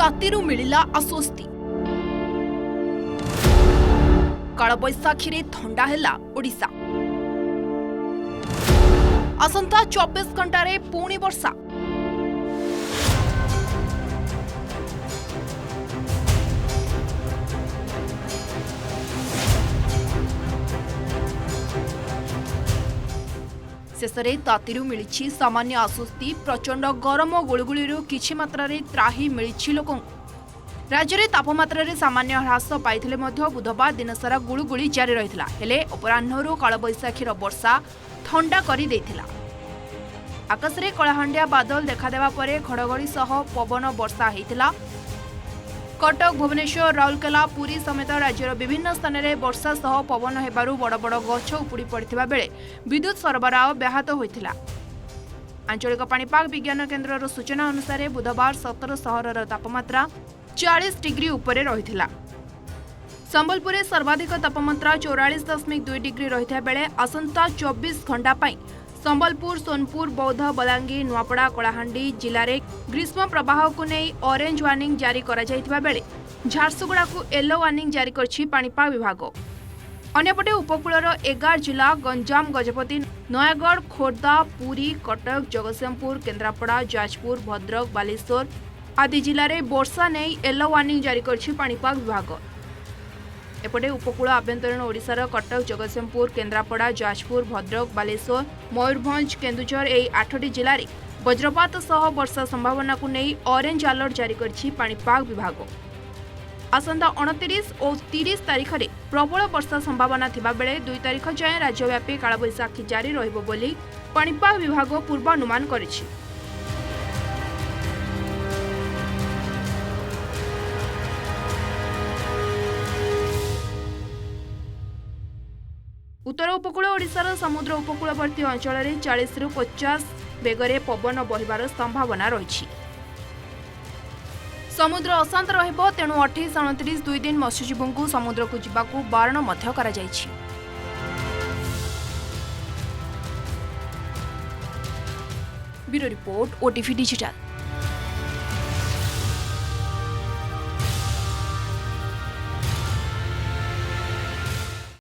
तातीरू मिलिला आश्वस्ति। कालबैशाखी रे थंडा हैला ओडिशा। आसंता 24 घंटा रे पुणी वर्षा। शेषे तातीरू मिली सामान्य आश्वस्ति। प्रचंड गरम गुळगुळीरू किछि मात्रारे त्राही मिली लोक। राज्य में तापमात्रा रे सामान्य ह्रास पाइथिले मध्य बुधवार दिनसारा गुळगुळी जारी रहिथिला। हेले अपराह्नरू कालबैशाखीर वर्षा ठंडा करि देथिला। आकाश रे कलाहांडिया बादल देखादेवा परे घड़घड़ी सह पवन वर्षा हेतिला। कटक, भुवनेश्वर, राउरकेला, पुरी समेत राज्यर विभिन्न स्थान में वर्षा सह पवन हेबारु बड़ बड़ गछ उपुड़ी पड़िथिबा बेले विद्युत सरबराह व्याहत होइथिला। आंचलिक पाणीपाग विज्ञान केन्द्रर सूचना अनुसार बुधवार सतर सहरर तापमात्रा 40 डिग्री उपरे रहिथिला। संबलपुर में सर्वाधिक तापमात्रा 44.2 डिग्री रहिथा बेले आसंता 24 घंटा पाई संबलपुर, सोनपुर, बौद्ध, बलांगीर, नुआपड़ा, कलाहांडी जिले में ग्रीष्म प्रवाह को नहीं ऑरेंज वार्निंग जारी करा जायथिबा बेले झारसुगुड़ा को येलो वार्निंग जारी करछि पाणीपाग विभाग। अन्यपटे उपकूलर 11 जिला गंजाम, गजपति, नयागढ़, खोर्धा, पुरी, कटक, जगतसिंहपुर, केन्द्रापड़ा, जाजपुर, भद्रक, बालेश्वर आदि जिले में वर्षा नहीं येलो वार्निंग जारी करछि पाणीपाग विभाग। एपटे उपकूल आभ्यंतरीण ओडिशार कटक, जगतसिंहपुर, केन्द्रापड़ा, जाजपुर, भद्रक, बालेश्वर, मयूरभंज, केन्दुझर एई 8टी जिले में वज्रपात सह वर्षा संभावना को नहीं ऑरेंज अलर्ट जारी करछि पाणीपाग विभाग। आसंता 29 और 30 तारीख में प्रबल वर्षा संभावना थिबा बेले 2 तारीख जाए राज्यव्यापी कालबैशाखी जारी रहिबो बोली पाणीपाग विभाग पूर्वानुमान करिछि। उत्तर उपकूल ओडिशार समुद्र उपकूलवर्ती अंचल में 40 ରୁ 50 बेगरे पवन बहिबार संभावना रही। समुद्र अशांत रहिबो, तेणु 28-29 2 दिन मत्स्यजीवों को समुद्र को जिबाकू बारण मध्य करा जायछि। Bureau report, OTV digital.